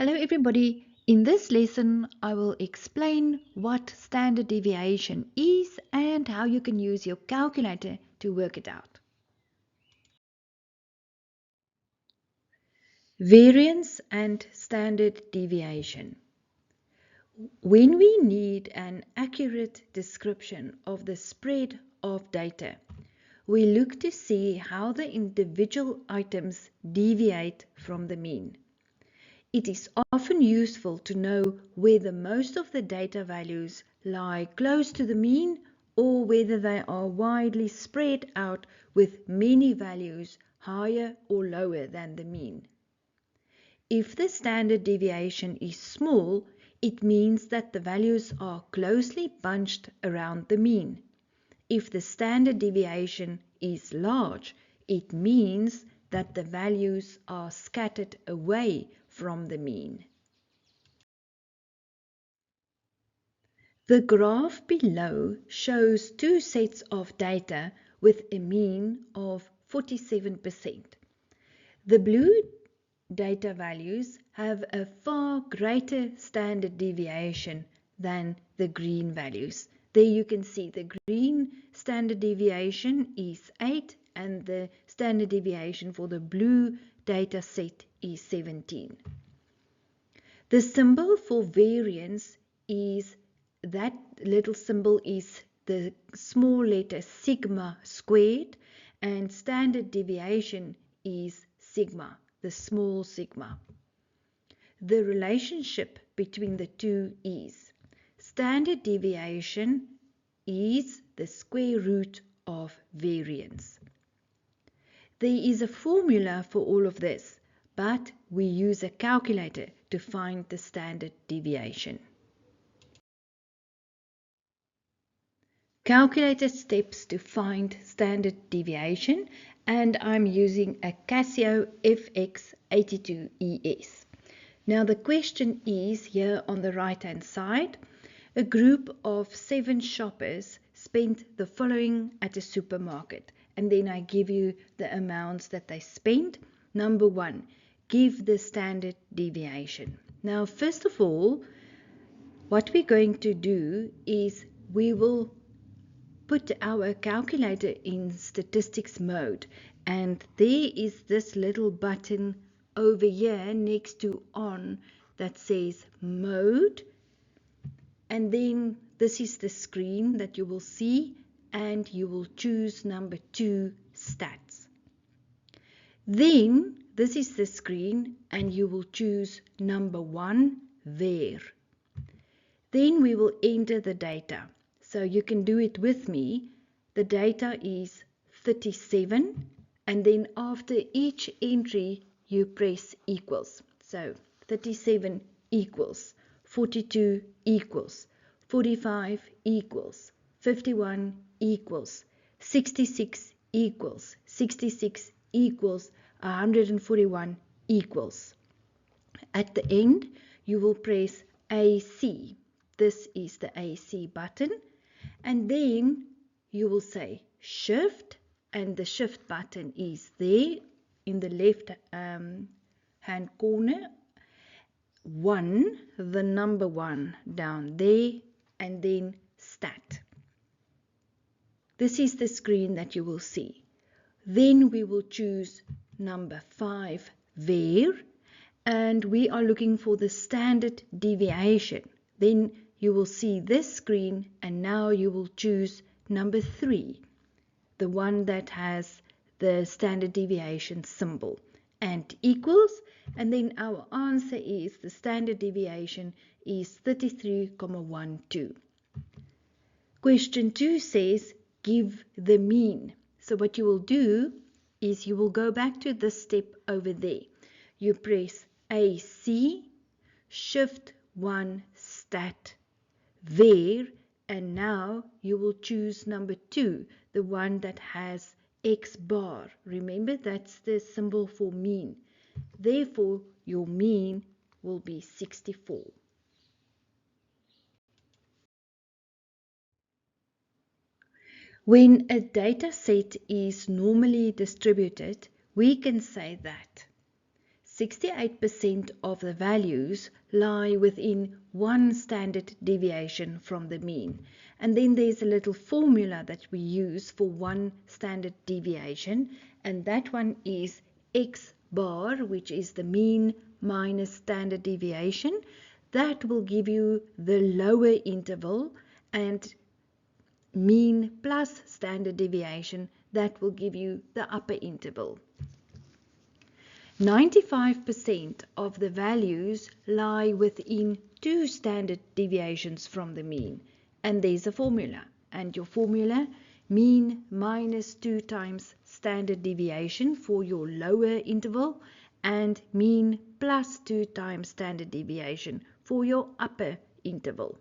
Hello everybody. In this lesson, I will explain what standard deviation is and how you can use your calculator to work it out. Variance and standard deviation. When we need an accurate description of the spread of data, we look to see how the individual items deviate from the mean. It is often useful to know whether most of the data values lie close to the mean or whether they are widely spread out with many values higher or lower than the mean. If the standard deviation is small, it means that the values are closely bunched around the mean. If the standard deviation is large, it means that the values are scattered away from the mean. The graph below shows two sets of data with a mean of 47%. The blue data values have a far greater standard deviation than the green values. There you can see the green standard deviation is 8 and the standard deviation for the blue data set is 17. The symbol for variance is that little symbol is the small letter sigma squared, and standard deviation is sigma, the small sigma. The relationship between the two is standard deviation is the square root of variance. There is a formula for all of this, but we use a calculator to find the standard deviation. Calculator steps to find standard deviation, and I'm using a Casio FX82ES. Now the question is here on the right hand side. A group of 7 shoppers spent the following at a supermarket, and then I give you the amounts that they spent. Number 1, give the standard deviation. Now first of all, what we're going to do is we will put our calculator in statistics mode, and there is this little button over here next to on that says mode, and then this is the screen that you will see, and you will choose number 2 stats. Then this is the screen and you will choose number 1 var. Then we will enter the data. So you can do it with me. The data is 37, and then after each entry you press equals. So 37 equals, 42 equals, 45 equals, 51 equals, 66 equals, 66 equals, 141 equals. At the end you will press AC. This is the AC button. And then you will say shift, and the shift button is there in the left hand corner. 1, the number 1 down there, and then stat. This is the screen that you will see. Then we will choose number 5 var, and we are looking for the standard deviation. Then you will see this screen, and now you will choose number 3, the one that has the standard deviation symbol, and equals, and then our answer is the standard deviation is 33,12. Question 2 says give the mean. So what you will do is you will go back to this step over there. You press AC, shift 1 stat var, and now you will choose number 2, the one that has X bar. Remember, that's the symbol for mean. Therefore, your mean will be 64. When a data set is normally distributed, we can say that 68% of the values lie within 1 standard deviation from the mean. And then there's a little formula that we use for 1 standard deviation, and that one is x bar, which is the mean minus standard deviation. That will give you the lower interval, and mean plus standard deviation, that will give you the upper interval. 95% of the values lie within 2 standard deviations from the mean, and there's a formula, and your formula, mean minus 2 times standard deviation for your lower interval, and mean plus 2 times standard deviation for your upper interval.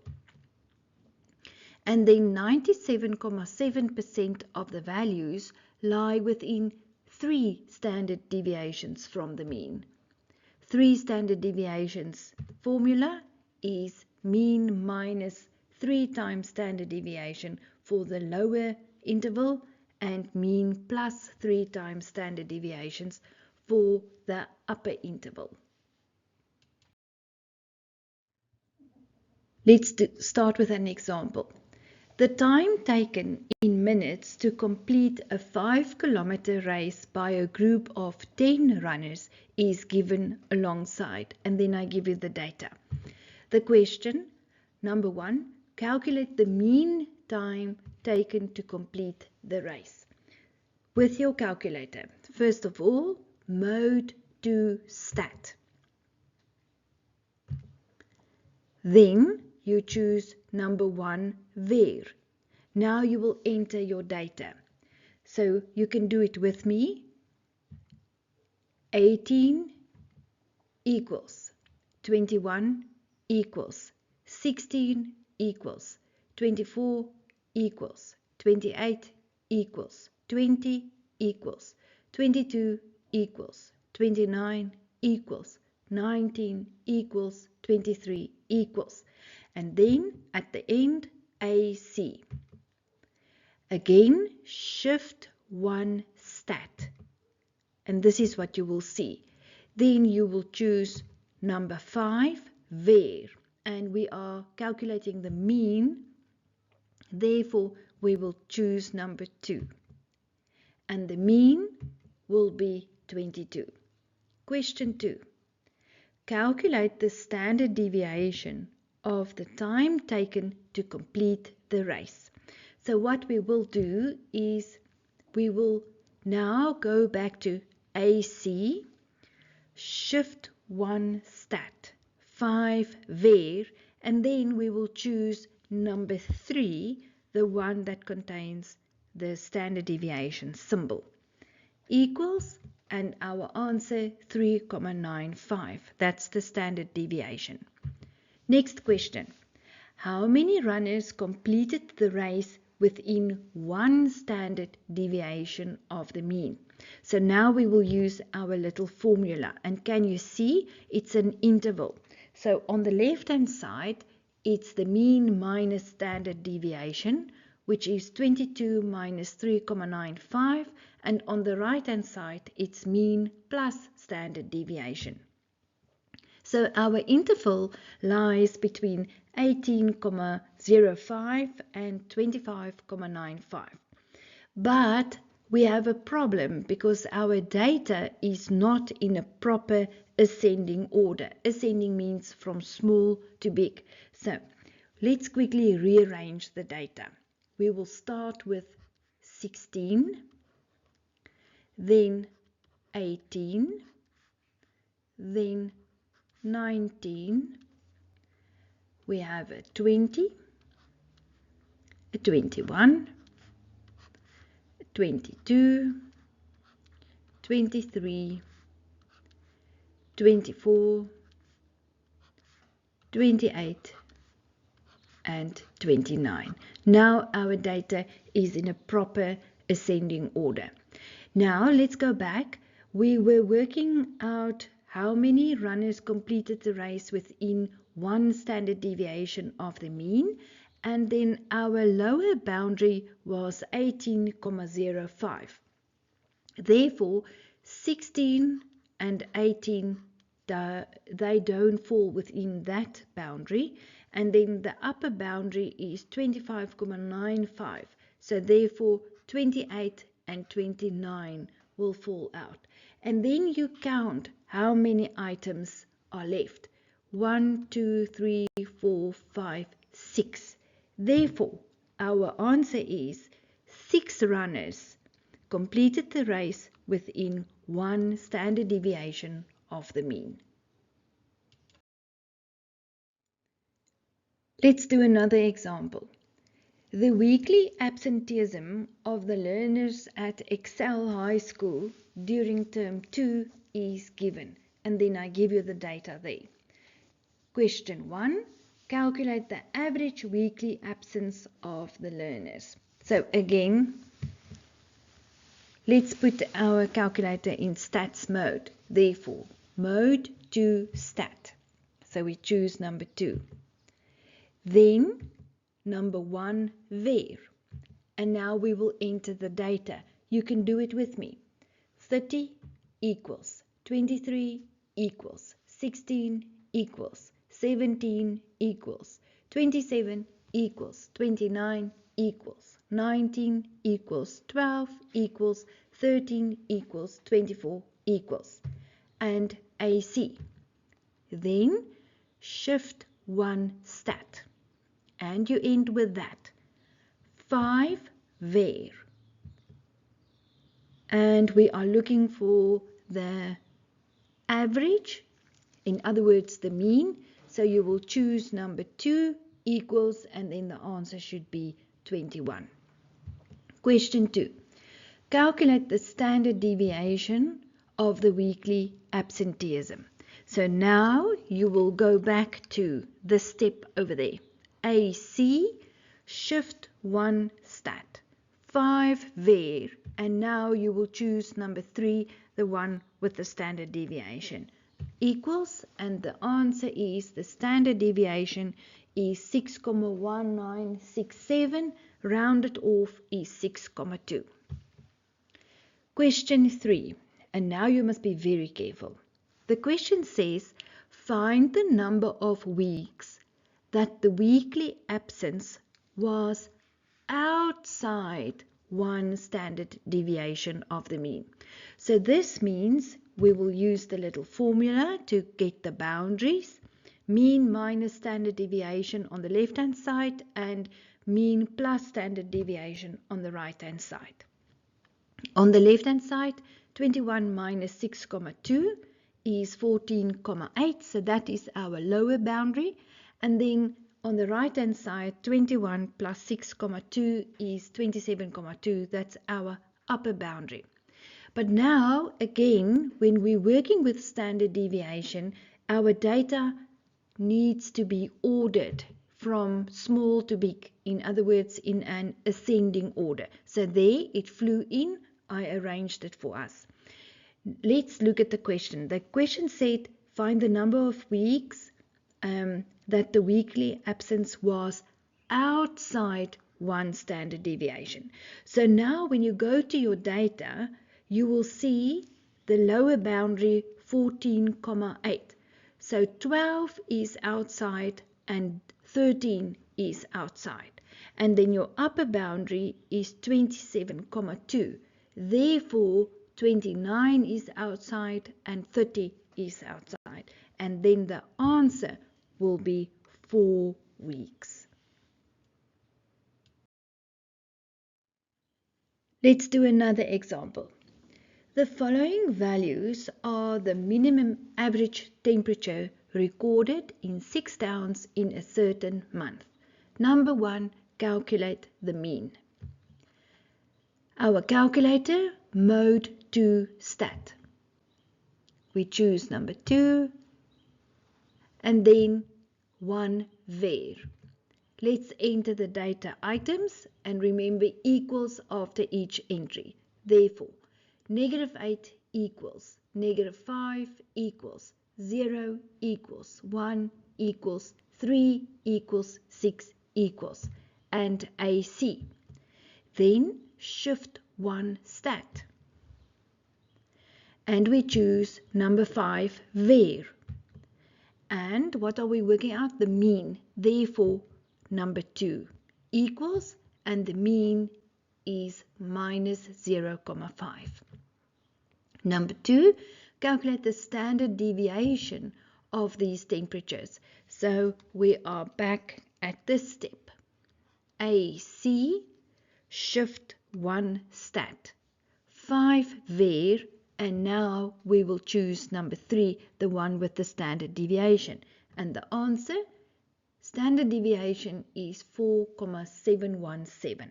And then 97.7% of the values lie within 3 standard deviations from the mean. 3 standard deviations formula is mean minus 3 times standard deviation for the lower interval, and mean plus 3 times standard deviations for the upper interval. Let's start with an example. The time taken in minutes to complete a 5-kilometer race by a group of 10 runners is given alongside, and then I give you the data. The question, number 1, calculate the mean time taken to complete the race. With your calculator, first of all, mode to stat. Then you choose number 1, where. Now you will enter your data. So you can do it with me. 18 equals 21 equals 16 equals 24 equals 28 equals 20 equals 22 equals 29 equals 19 equals 23 equals, and then at the end AC. Again, shift 1 stat, and this is what you will see. Then you will choose number 5, where, and we are calculating the mean, therefore we will choose number 2, and the mean will be 22. Question 2. Calculate the standard deviation of the time taken to complete the race. So what we will do is we will now go back to AC, shift 1 stat, 5 where, and then we will choose number 3, the one that contains the standard deviation symbol, equals, and our answer 3,95. That's the standard deviation. Next question. How many runners completed the race within 1 standard deviation of the mean? So now we will use our little formula, and can you see it's an interval? So on the left hand side it's the mean minus standard deviation, which is 22 minus 3,95, and on the right hand side it's mean plus standard deviation. So our interval lies between 18,05 and 25,95. But we have a problem because our data is not in a proper ascending order. Ascending means from small to big. So let's quickly rearrange the data. We will start with 16, then 18, then 19, we have a 20, a 21, a 22, 23, 24, 28, and 29. Now our data is in a proper ascending order. Now let's go back. We were working out how many runners completed the race within 1 standard deviation of the mean, and then our lower boundary was 18,05. Therefore 16 and 18, they don't fall within that boundary. And then the upper boundary is 25,95. So therefore 28 and 29 will fall out. And then you count how many items are left. 1, 2, 3, 4, 5, 6. Therefore, our answer is 6 runners completed the race within 1 standard deviation of the mean. Let's do another example. The weekly absenteeism of the learners at Excel High School during term 2 is given, and then I give you the data there. Question 1. Calculate the average weekly absence of the learners. So again, let's put our calculator in stats mode. Therefore, mode to stat. So we choose number 2. Then number 1 there. And now we will enter the data. You can do it with me. 30 equals 23 equals 16 equals 17 equals 27 equals 29 equals 19 equals 12 equals 13 equals 24 equals and AC. Then shift 1 stat and you end with that. 5 there. And we are looking for the average, in other words the mean. So you will choose number 2 equals, and then the answer should be 21. Question 2. Calculate the standard deviation of the weekly absenteeism. So now you will go back to the step over there. AC, shift 1 stat, 5 there, and now you will choose number 3, the one with the standard deviation. Equals, and the answer is the standard deviation is 6,1967, rounded off is 6,2. Question 3, and now you must be very careful. The question says, find the number of weeks that the weekly absence was outside 1 standard deviation of the mean. So this means we will use the little formula to get the boundaries. Mean minus standard deviation on the left hand side and mean plus standard deviation on the right hand side. On the left hand side, 21 minus 6,2 is 14,8, so that is our lower boundary. And then on the right hand side, 21 plus 6,2 is 27,2. That's our upper boundary. But now, again, when we're working with standard deviation, our data needs to be ordered from small to big. In other words, in an ascending order. So there it flew in. I arranged it for us. Let's look at the question. The question said, find the number of weeks that the weekly absence was outside 1 standard deviation. So now when you go to your data, you will see the lower boundary 14,8. So 12 is outside and 13 is outside. And then your upper boundary is 27,2. Therefore, 29 is outside and 30 is outside. And then the answer will be 4 weeks. Let's do another example. The following values are the minimum average temperature recorded in 6 towns in a certain month. Number 1, calculate the mean. Our calculator, mode to stat. We choose number 2 and then 1 there. Let's enter the data items and remember equals after each entry. Therefore, -8 equals, -5 equals, 0 equals, 1 equals, 3 equals, 6 equals, and AC. Then shift 1 stat. and we choose number 5 where. And what are we working out? The mean. Therefore, number 2 equals, and the mean is minus 0,5. Number 2, calculate the standard deviation of these temperatures. So we are back at this step. AC, shift 1 stat, 5 where, and now we will choose number 3, the one with the standard deviation. And the answer, standard deviation is 4,717.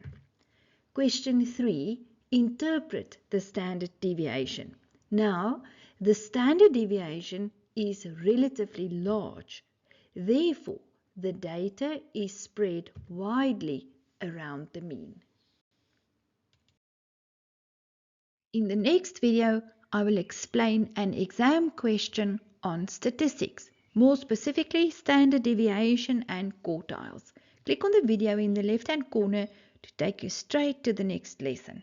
Question 3, interpret the standard deviation. Now, the standard deviation is relatively large. Therefore, the data is spread widely around the mean. In the next video, I will explain an exam question on statistics, more specifically standard deviation and quartiles. Click on the video in the left-hand corner to take you straight to the next lesson.